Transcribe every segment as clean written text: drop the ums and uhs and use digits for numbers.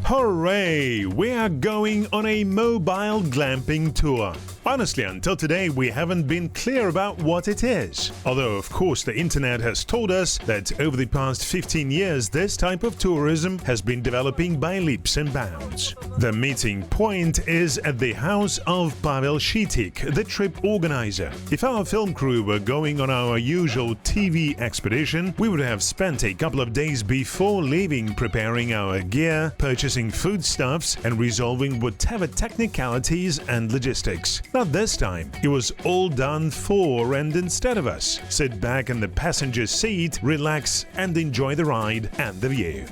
Hooray! We are going on a mobile glamping tour. Honestly, until today, we haven't been clear about what it is. Although, of course, the internet has told us that over the past 15 years, this type of tourism has been developing by leaps and bounds. The meeting point is at the house of Pavel Shitik, the trip organizer. If our film crew were going on our usual TV expedition, we would have spent a couple of days before leaving preparing our gear, purchasing foodstuffs, and resolving whatever technicalities and logistics. Not this time. It was all done for and instead of us. Sit back in the passenger seat, relax, and enjoy the ride and the view.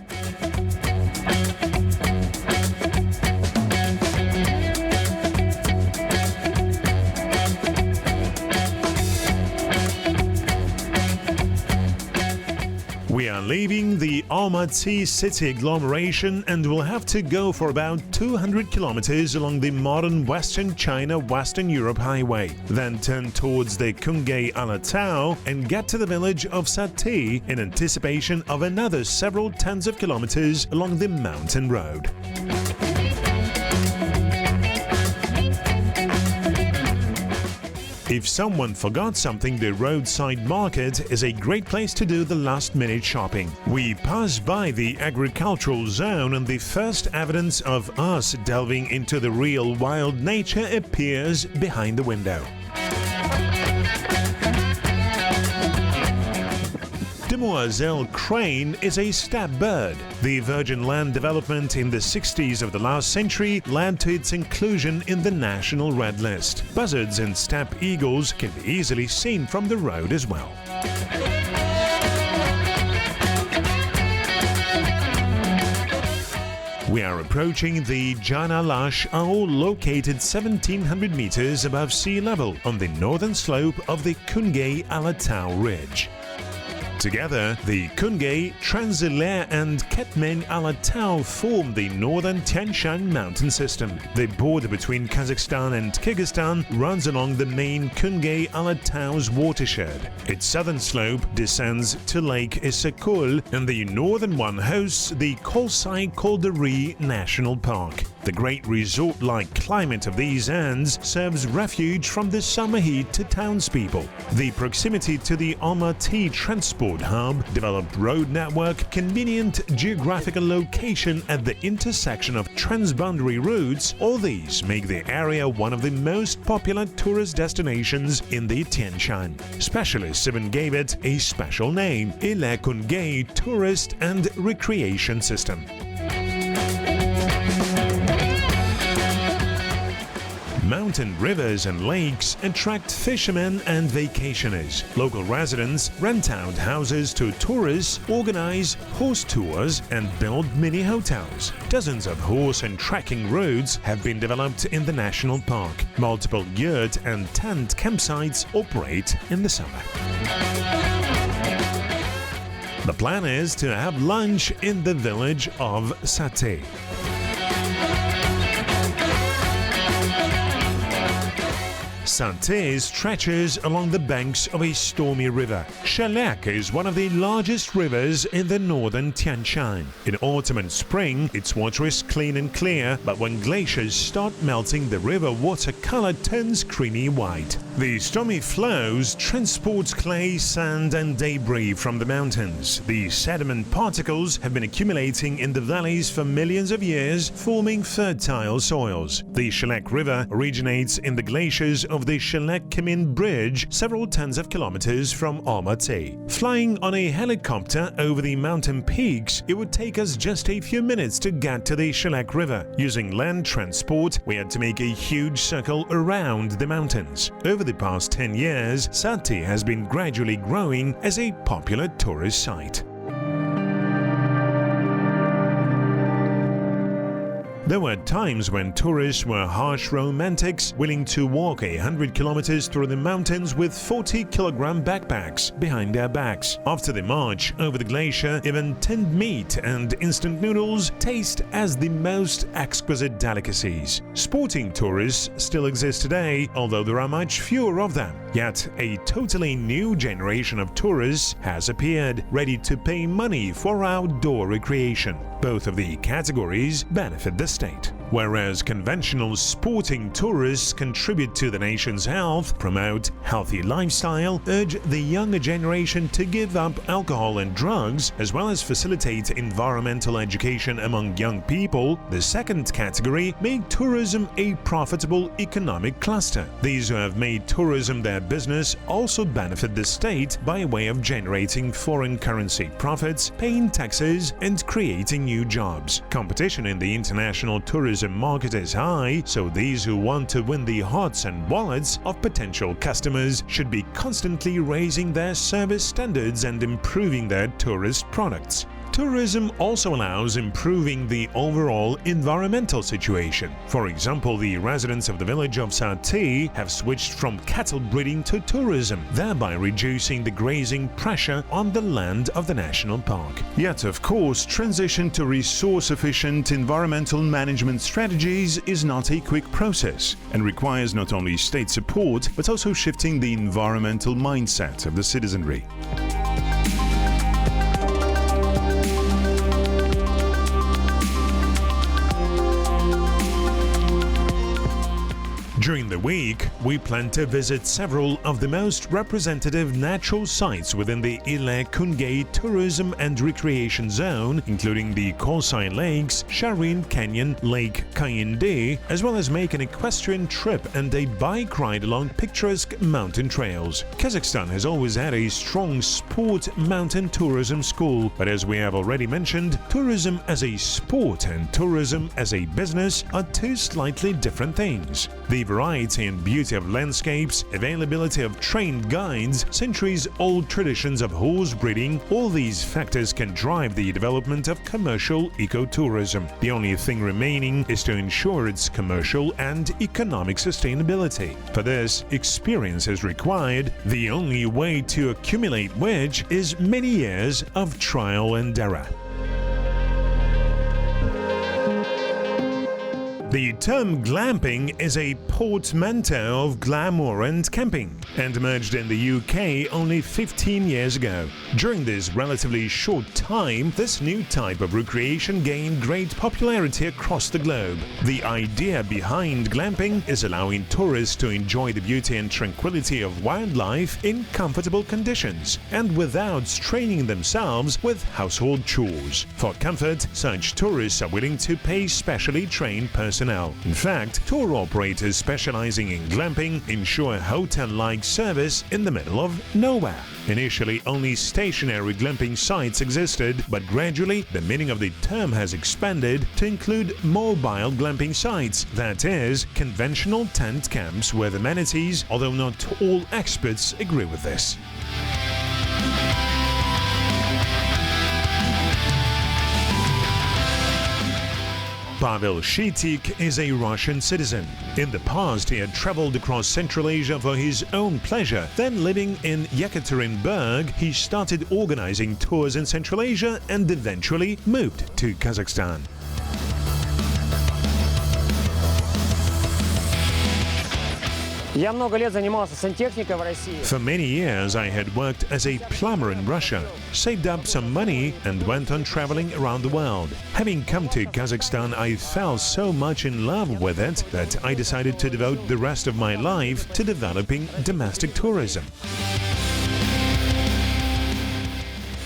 We are leaving the Almaty city agglomeration and will have to go for about 200 kilometers along the modern Western China-Western Europe highway, then turn towards the Qungai-Alatau and get to the village of Sati in anticipation of another several tens of kilometers along the mountain road. If someone forgot something, the roadside market is a great place to do the last-minute shopping. We pass by the agricultural zone and the first evidence of us delving into the real wild nature appears behind the window. Demoiselle crane is a steppe bird. The virgin land development in the 60s of the last century led to its inclusion in the National Red List. Buzzards and steppe eagles can be easily seen from the road as well. We are approaching the Janalash Owl, located 1,700 meters above sea level on the northern slope of the Qungai-Alatau Ridge. Together, the Qungai, Tranquility and Ketmen-Alatau form the northern Tian Shan mountain system. The border between Kazakhstan and Kyrgyzstan runs along the main Qungai-Alatau's watershed. Its southern slope descends to Lake Issyk-Kul, and the northern one hosts the Kalsai-Kaldırudy National Park. The great resort-like climate of these ends serves refuge from the summer heat to townspeople. The proximity to the Almaty transport hub, developed road network, convenient geographical location at the intersection of transboundary routes, all these make the area one of the most popular tourist destinations in the Tian Shan. Specialists even gave it a special name, Le Qungai Tourist and Recreation System. Mountain rivers and lakes attract fishermen and vacationers. Local residents rent out houses to tourists, organize horse tours, and build mini hotels. Dozens of horse and trekking routes have been developed in the national park. Multiple yurt and tent campsites operate in the summer. The plan is to have lunch in the village of Sati. Sati stretches along the banks of a stormy river. Shalak is one of the largest rivers in the northern Tian Shan. In autumn and spring, its water is clean and clear, but when glaciers start melting, the river water color turns creamy white. The stormy flows transport clay, sand, and debris from the mountains. The sediment particles have been accumulating in the valleys for millions of years, forming fertile soils. The Shalak River originates in the glaciers of the Shalak-Kamin Bridge, several tens of kilometers from Almaty. Flying on a helicopter over the mountain peaks, it would take us just a few minutes to get to the Shalak River. Using land transport, we had to make a huge circle around the mountains. Over the past 10 years, Sati has been gradually growing as a popular tourist site. There were times when tourists were harsh romantics, willing to walk 100 kilometers through the mountains with 40-kilogram backpacks behind their backs. After the march over the glacier, even tinned meat and instant noodles taste as the most exquisite delicacies. Sporting tourists still exist today, although there are much fewer of them. Yet, a totally new generation of tourists has appeared, ready to pay money for outdoor recreation. Both of the categories benefit the state. Whereas conventional sporting tourists contribute to the nation's health, promote healthy lifestyle, urge the younger generation to give up alcohol and drugs, as well as facilitate environmental education among young people, the second category make tourism a profitable economic cluster. These who have made tourism their business also benefit the state by way of generating foreign currency profits, paying taxes, and creating new jobs. Competition in the international tourism market is high, so these who want to win the hearts and wallets of potential customers should be constantly raising their service standards and improving their tourist products. Tourism also allows improving the overall environmental situation. For example, the residents of the village of Смотрите have switched from cattle breeding to tourism, thereby reducing the grazing pressure on the land of the national park. Yet, of course, transition to resource-efficient environmental management strategies is not a quick process and requires not only state support, but also shifting the environmental mindset of the citizenry. During the week, we plan to visit several of the most representative natural sites within the Qazaq Tourism and Recreation Zone, including the Qazaq Lakes, Sharin Canyon, Lake Kayinde, as well as make an equestrian trip and a bike ride along picturesque mountain trails. Kazakhstan has always had a strong sport mountain tourism school, but as we have already mentioned, tourism as a sport and tourism as a business are two slightly different things. The variety and beauty of landscapes, availability of trained guides, centuries-old traditions of horse breeding, all these factors can drive the development of commercial ecotourism. The only thing remaining is to ensure its commercial and economic sustainability. For this, experience is required, the only way to accumulate which is many years of trial and error. The term glamping is a portmanteau of glamour and camping, and emerged in the UK only 15 years ago. During this relatively short time, this new type of recreation gained great popularity across the globe. The idea behind glamping is allowing tourists to enjoy the beauty and tranquility of wildlife in comfortable conditions, and without straining themselves with household chores. For comfort, such tourists are willing to pay specially trained personnel. In fact, tour operators specializing in glamping ensure hotel-like service in the middle of nowhere. Initially, only stationary glamping sites existed, but gradually the meaning of the term has expanded to include mobile glamping sites, that is, conventional tent camps with amenities, although not all experts agree with this. Pavel Shetik is a Russian citizen. In the past, he had traveled across Central Asia for his own pleasure. Then, living in Yekaterinburg, he started organizing tours in Central Asia and eventually moved to Kazakhstan. Я много лет занимался сантехникой в России. For many years, I had worked as a plumber in Russia, saved up some money, and went on traveling around the world. Having come to Kazakhstan, I fell so much in love with it that I decided to devote the rest of my life to developing domestic tourism.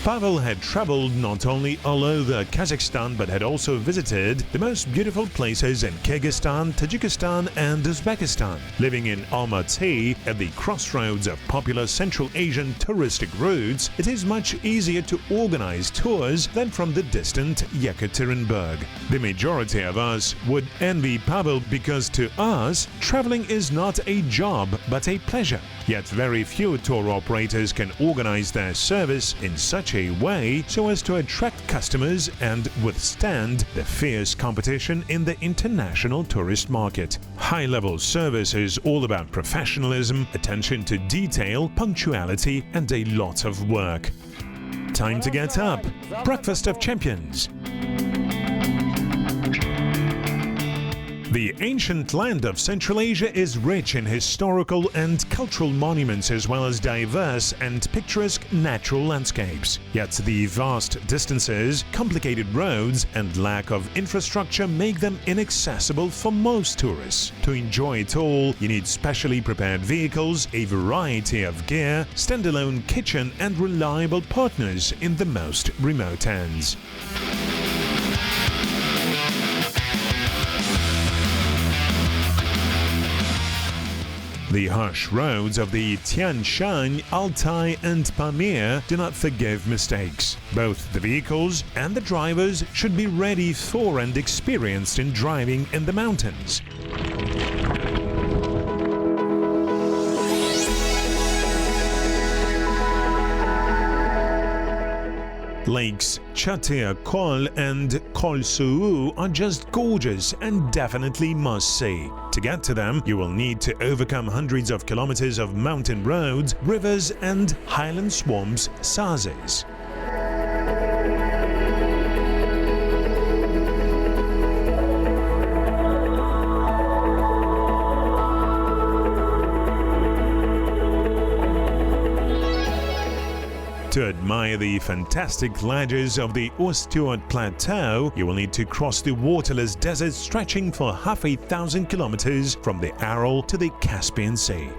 Pavel had traveled not only all over Kazakhstan but had also visited the most beautiful places in Kyrgyzstan, Tajikistan and Uzbekistan. Living in Almaty, at the crossroads of popular Central Asian touristic routes, it is much easier to organize tours than from the distant Yekaterinburg. The majority of us would envy Pavel because to us, traveling is not a job but a pleasure. Yet very few tour operators can organize their service in such a way so as to attract customers and withstand the fierce competition in the international tourist market. High-level service is all about professionalism, attention to detail, punctuality, and a lot of work. Time to get up. Breakfast of Champions. The ancient land of Central Asia is rich in historical and cultural monuments as well as diverse and picturesque natural landscapes. Yet the vast distances, complicated roads and lack of infrastructure make them inaccessible for most tourists. To enjoy it all, you need specially prepared vehicles, a variety of gear, standalone kitchen and reliable partners in the most remote ends. The harsh roads of the Tian Shan, Altai and Pamir do not forgive mistakes. Both the vehicles and the drivers should be ready for and experienced in driving in the mountains. Lakes Chatir Kol and Kol Suu are just gorgeous and definitely must see. To get to them, you will need to overcome hundreds of kilometers of mountain roads, rivers and highland swamps, sazes. To admire the fantastic ledges of the Ostjord Plateau, you will need to cross the waterless desert stretching for 500,000 kilometers from the Aral to the Caspian Sea.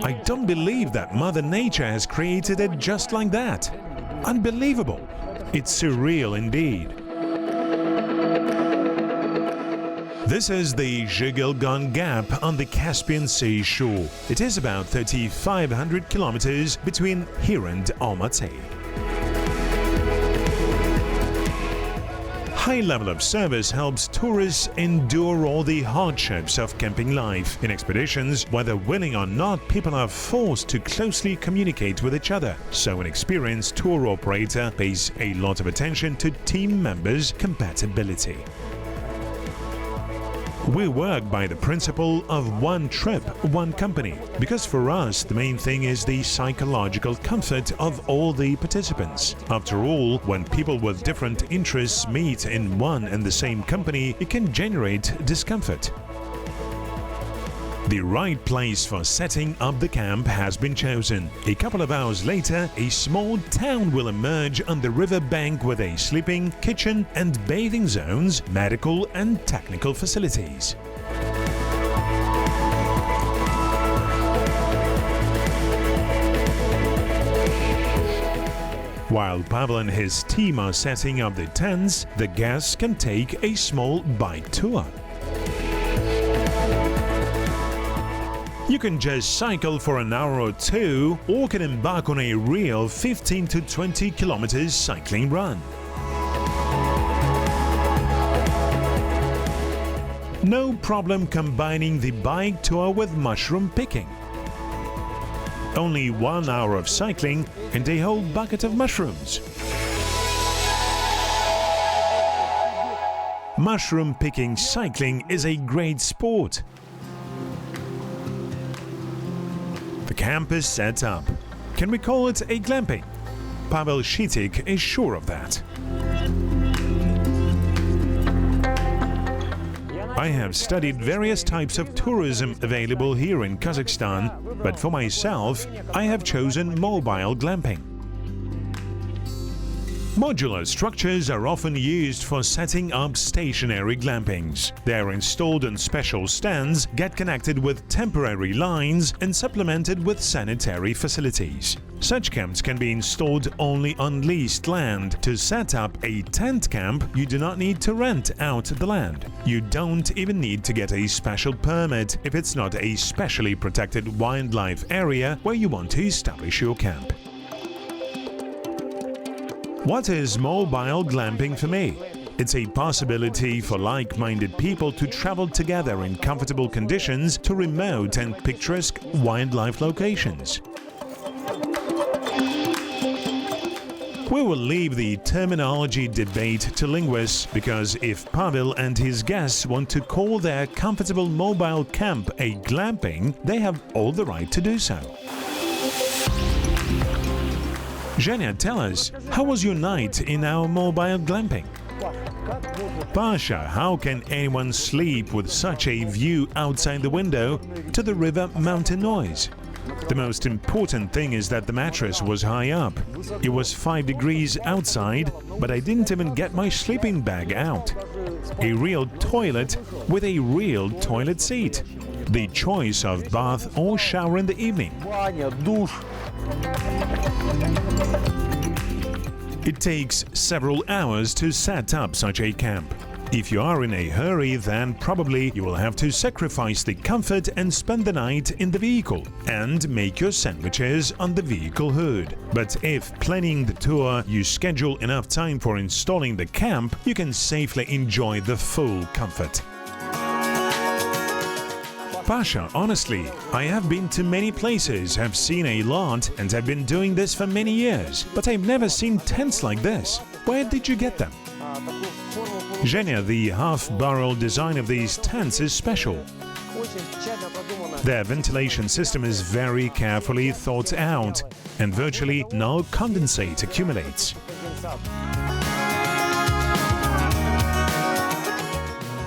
I don't believe that Mother Nature has created it just like that. Unbelievable. It's surreal indeed. This is the Zhigilgan Gap on the Caspian Sea shore. It is about 3,500 kilometers between here and Almaty. High level of service helps tourists endure all the hardships of camping life. In expeditions, whether willing or not, people are forced to closely communicate with each other. So an experienced tour operator pays a lot of attention to team members' compatibility. We work by the principle of one trip, one company, because for us the main thing is the psychological comfort of all the participants. After all, when people with different interests meet in one and the same company, it can generate discomfort. The right place for setting up the camp has been chosen. A couple of hours later, a small town will emerge on the river bank with a sleeping, kitchen and bathing zones, medical and technical facilities. While Pavel and his team are setting up the tents, the guests can take a small bike tour. You can just cycle for an hour or two, or can embark on a real 15 to 20 kilometers cycling run. No problem combining the bike tour with mushroom picking. Only 1 hour of cycling and a whole bucket of mushrooms. Mushroom picking cycling is a great sport. The camp is set up. Can we call it a glamping? Pavel Shitik is sure of that. I have studied various types of tourism available here in Kazakhstan, but for myself, I have chosen mobile glamping. Modular structures are often used for setting up stationary glampings. They are installed on special stands, get connected with temporary lines, and supplemented with sanitary facilities. Such camps can be installed only on leased land. To set up a tent camp, you do not need to rent out the land. You don't even need to get a special permit if it's not a specially protected wildlife area where you want to establish your camp. What is mobile glamping for me? It's a possibility for like-minded people to travel together in comfortable conditions to remote and picturesque wildlife locations. We will leave the terminology debate to linguists, because if Pavel and his guests want to call their comfortable mobile camp a glamping, they have all the right to do so. Және, tell us, how was your night in our mobile glamping? Pasha, how can anyone sleep with such a view outside the window to the river mountain noise? The most important thing is that the mattress was high up. It was 5 degrees outside, but I didn't even get my sleeping bag out. A real toilet with a real toilet seat. The choice of bath or shower in the evening. It takes several hours to set up such a camp. If you are in a hurry, then probably you will have to sacrifice the comfort and spend the night in the vehicle and make your sandwiches on the vehicle hood. But if planning the tour you schedule enough time for installing the camp, you can safely enjoy the full comfort. Pasha, honestly, I have been to many places, have seen a lot, and have been doing this for many years, but I've never seen tents like this. Where did you get them? Және, the half-barrel design of these tents is special. Their ventilation system is very carefully thought out, and virtually no condensate accumulates.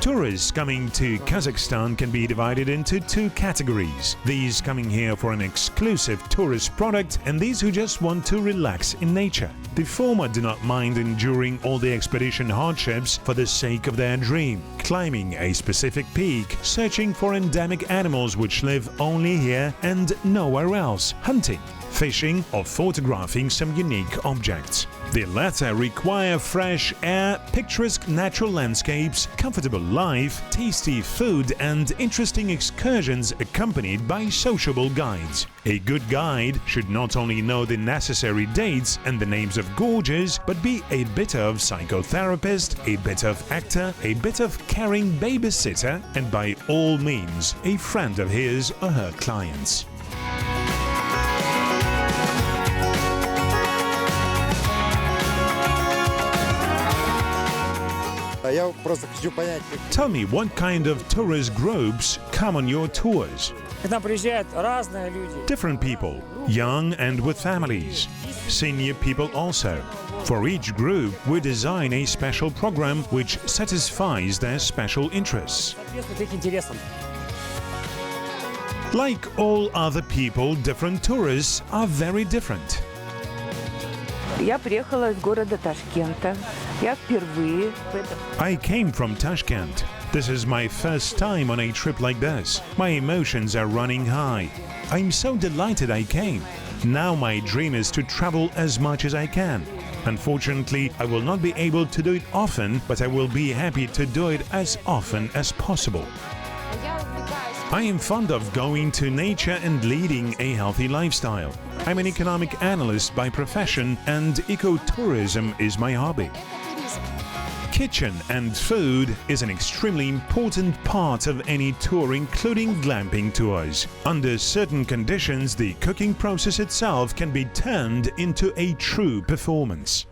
Tourists coming to Kazakhstan can be divided into 2 categories. These coming here for an exclusive tourist product and these who just want to relax in nature. The former do not mind enduring all the expedition hardships for the sake of their dream, climbing a specific peak, searching for endemic animals which live only here and nowhere else, hunting, fishing or photographing some unique objects. The latter require fresh air, picturesque natural landscapes, comfortable life, tasty food and interesting excursions accompanied by sociable guides. A good guide should not only know the necessary dates and the names of gorges, but be a bit of psychotherapist, a bit of actor, a bit of caring babysitter, and by all means, a friend of his or her clients. Tell me what kind of tourist groups come on your tours. Different people, young and with families, senior people also. For each group, we design a special program which satisfies their special interests. Like all other people, different tourists are very different. Я приехала из города Ташкента. Я впервые. I came from Tashkent. This is my first time on a trip like this. My emotions are running high. I'm so delighted I came. Now my dream is to travel as much as I can. Unfortunately, I will not be able to do it often, but I will be happy to do it as often as possible. I am fond of going to nature and leading a healthy lifestyle. I'm an economic analyst by profession and ecotourism is my hobby. Kitchen and food is an extremely important part of any tour, including glamping tours. Under certain conditions, the cooking process itself can be turned into a true performance.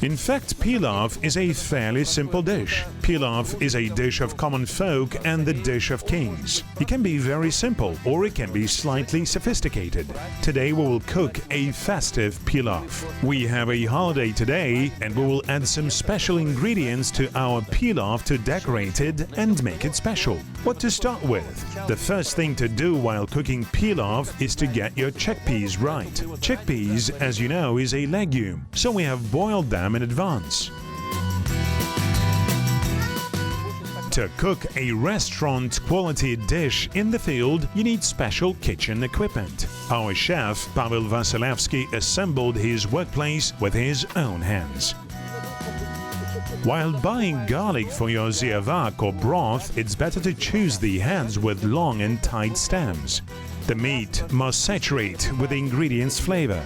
In fact, pilaf is a fairly simple dish. Pilaf is a dish of common folk and the dish of kings. It can be very simple or it can be slightly sophisticated. Today we will cook a festive pilaf. We have a holiday today and we will add some special ingredients to our pilaf to decorate it and make it special. What to start with? The first thing to do while cooking pilaf is to get your chickpeas right. Chickpeas, as you know, is a legume, so we have boiled them in advance. To cook a restaurant quality dish in the field, you need special kitchen equipment. Our chef, Pavel Vasilevsky, assembled his workplace with his own hands. While buying garlic for your ziavak or broth, it's better to choose the heads with long and tight stems. The meat must saturate with the ingredient's flavor.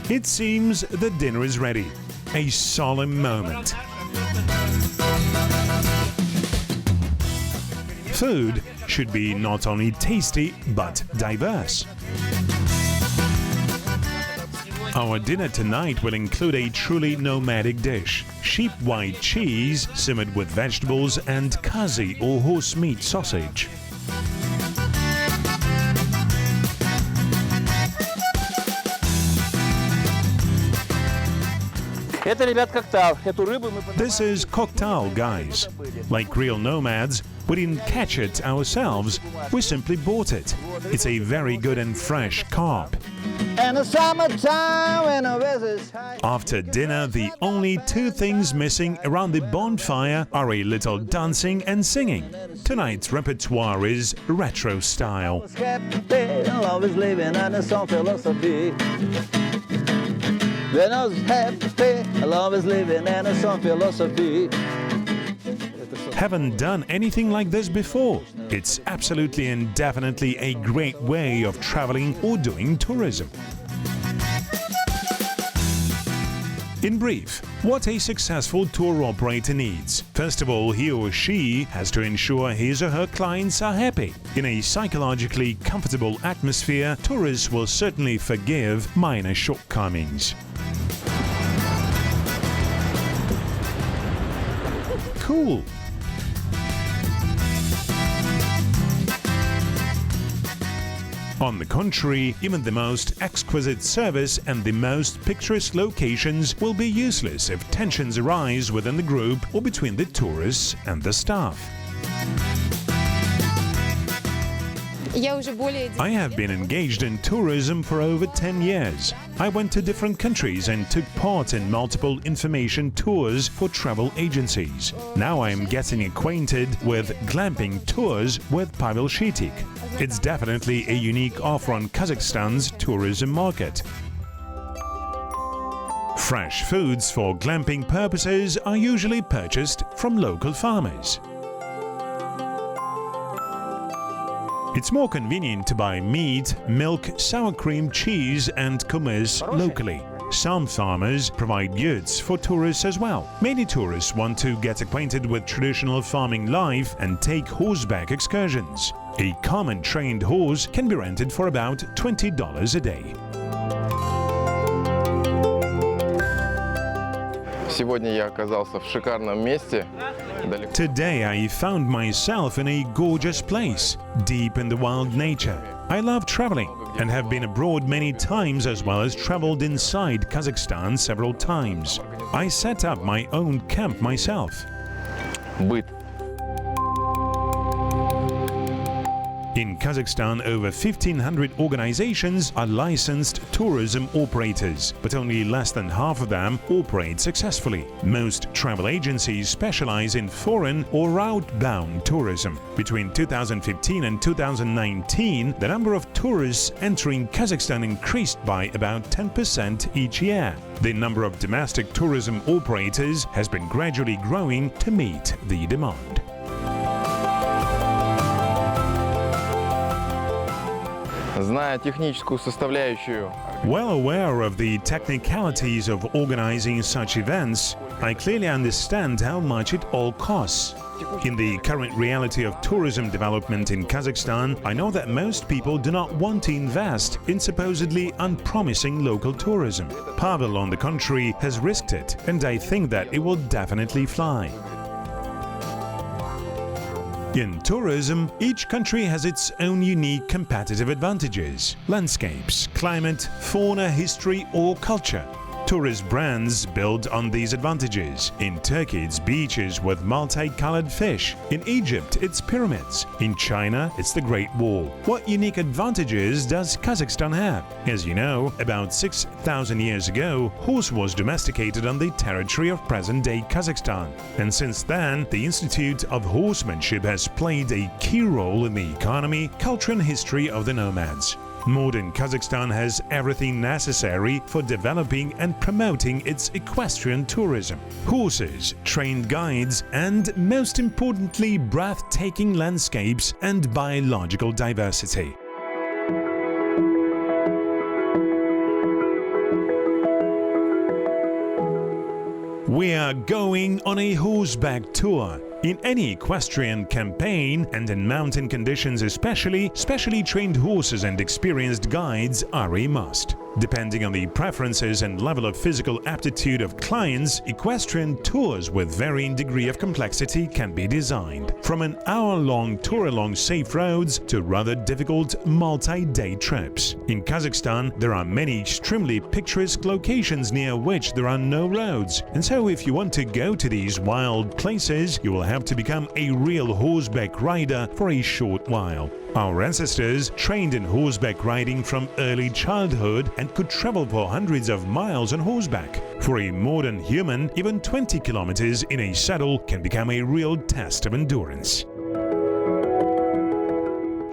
It seems the dinner is ready. A solemn moment. Food should be not only tasty but diverse. Our dinner tonight will include a truly nomadic dish: sheep white cheese simmered with vegetables and kazi or horse meat sausage. Это, ребят, коктейль. Эту рыбу мы... This is cocktail, guys. Like real nomads, we didn't catch it ourselves, we simply bought it. It's a very good and fresh carp. After dinner, the only two things missing around the bonfire are a little dancing and singing. Tonight's repertoire is retro style. When I was happy, love is living and a song philosophy. Haven't done anything like this before. It's absolutely and definitely a great way of traveling or doing tourism. In brief, what a successful tour operator needs. First of all, he or she has to ensure his or her clients are happy. In a psychologically comfortable atmosphere, tourists will certainly forgive minor shortcomings. Cool. On the contrary, even the most exquisite service and the most picturesque locations will be useless if tensions arise within the group or between the tourists and the staff. I have been engaged in tourism for over 10 years. I went to different countries and took part in multiple information tours for travel agencies. Now I am getting acquainted with glamping tours with Pavel Shetik. It's definitely a unique offer on Kazakhstan's tourism market. Fresh foods for glamping purposes are usually purchased from local farmers. It's more convenient to buy meat, milk, sour cream, cheese and kummis locally. Some farmers provide goods for tourists as well. Many tourists want to get acquainted with traditional farming life and take horseback excursions. A common trained horse can be rented for about $20 a day. Сегодня я оказался в шикарном месте. Today I found myself in a gorgeous place, deep in the wild nature. I love traveling and have been abroad many times as well as traveled inside Kazakhstan several times. I set up my own camp myself. Быт. In Kazakhstan, over 1,500 organizations are licensed tourism operators, but only less than half of them operate successfully. Most travel agencies specialize in foreign or outbound tourism. Between 2015 and 2019, the number of tourists entering Kazakhstan increased by about 10% each year. The number of domestic tourism operators has been gradually growing to meet the demand. Зная техническую составляющую. Well aware of the technicalities of organizing such events, I clearly understand how much it all costs. In the current reality of tourism development in Kazakhstan, I know that most people do not want to invest in supposedly unpromising local tourism. Pavel, on the contrary, has risked it, and I think that it will definitely fly. In tourism, each country has its own unique competitive advantages: landscapes, climate, fauna, history, or culture. Tourist brands build on these advantages. In Turkey, it's beaches with multicolored fish. In Egypt, it's pyramids. In China, it's the Great Wall. What unique advantages does Kazakhstan have? As you know, about 6,000 years ago, horse was domesticated on the territory of present-day Kazakhstan. And since then, the Institute of Horsemanship has played a key role in the economy, culture and history of the nomads. Modern Kazakhstan has everything necessary for developing and promoting its equestrian tourism. Horses, trained guides, and most importantly, breathtaking landscapes and biological diversity. We are going on a horseback tour. In any equestrian campaign, and in mountain conditions especially, specially trained horses and experienced guides are a must. Depending on the preferences and level of physical aptitude of clients, equestrian tours with varying degree of complexity can be designed, from an hour-long tour along safe roads to rather difficult multi-day trips. In Kazakhstan, there are many extremely picturesque locations near which there are no roads, and so if you want to go to these wild places, you will have to become a real horseback rider for a short while. Our ancestors trained in horseback riding from early childhood and could travel for hundreds of miles on horseback. For a modern human, even 20 kilometers in a saddle can become a real test of endurance.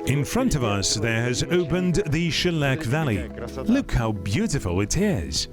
In front of us there has opened the Shellac Valley. Look how beautiful it is.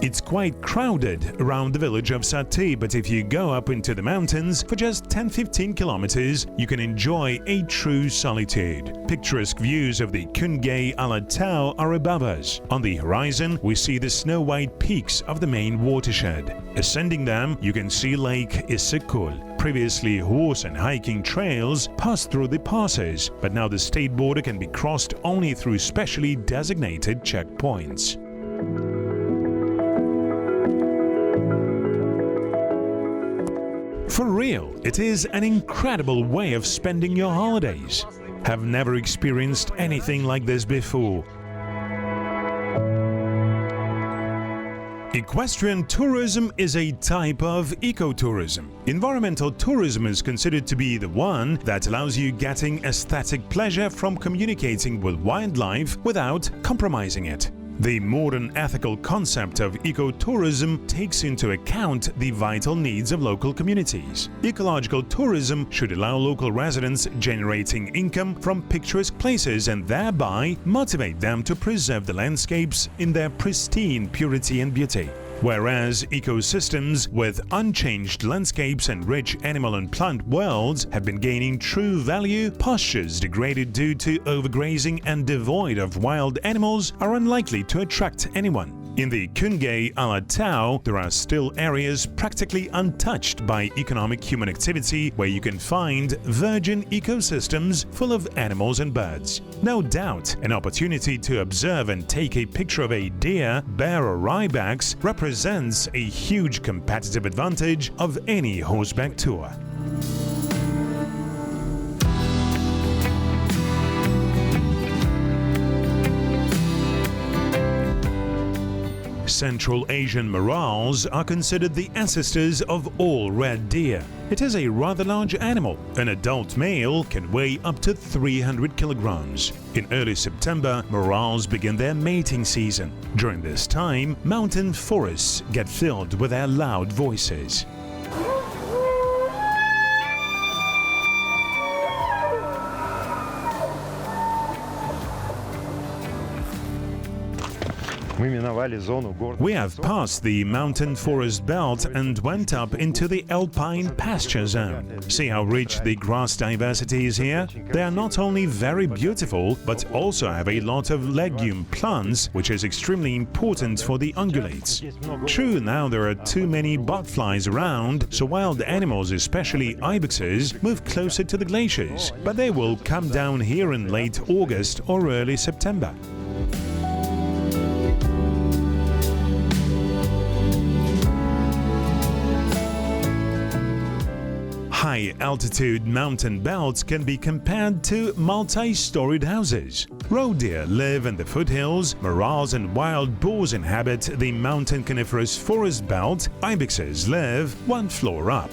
It's quite crowded around the village of Sati, but if you go up into the mountains for just 10-15 kilometers, you can enjoy a true solitude. Picturesque views of the Qazaq Alatau are above us. On the horizon, we see the snow-white peaks of the main watershed. Ascending them, you can see Lake Issyk-Kul. Previously, horse and hiking trails passed through the passes, but now the state border can be crossed only through specially designated checkpoints. For real, it is an incredible way of spending your holidays. Have never experienced anything like this before. Equestrian tourism is a type of ecotourism. Environmental tourism is considered to be the one that allows you getting aesthetic pleasure from communicating with wildlife without compromising it. The modern ethical concept of ecotourism takes into account the vital needs of local communities. Ecological tourism should allow local residents generating income from picturesque places and thereby motivate them to preserve the landscapes in their pristine purity and beauty. Whereas ecosystems with unchanged landscapes and rich animal and plant worlds have been gaining true value, pastures degraded due to overgrazing and devoid of wild animals are unlikely to attract anyone. In the Qazaq Alatau, there are still areas practically untouched by economic human activity where you can find virgin ecosystems full of animals and birds. No doubt, an opportunity to observe and take a picture of a deer, bear or ibex represents a huge competitive advantage of any horseback tour. Central Asian morals are considered the ancestors of all red deer. It is a rather large animal. An adult male can weigh up to 300 kilograms. In early September, morals begin their mating season. During this time, mountain forests get filled with their loud voices. We have passed the mountain forest belt and went up into the alpine pasture zone. See how rich the grass diversity is here? They are not only very beautiful, but also have a lot of legume plants, which is extremely important for the ungulates. True, now there are too many botflies around, so wild animals, especially ibexes, move closer to the glaciers, but they will come down here in late August or early September. High-altitude mountain belts can be compared to multi-storied houses. Roe deer live in the foothills, morals and wild boars inhabit the mountain coniferous forest belt, ibexes live one floor up.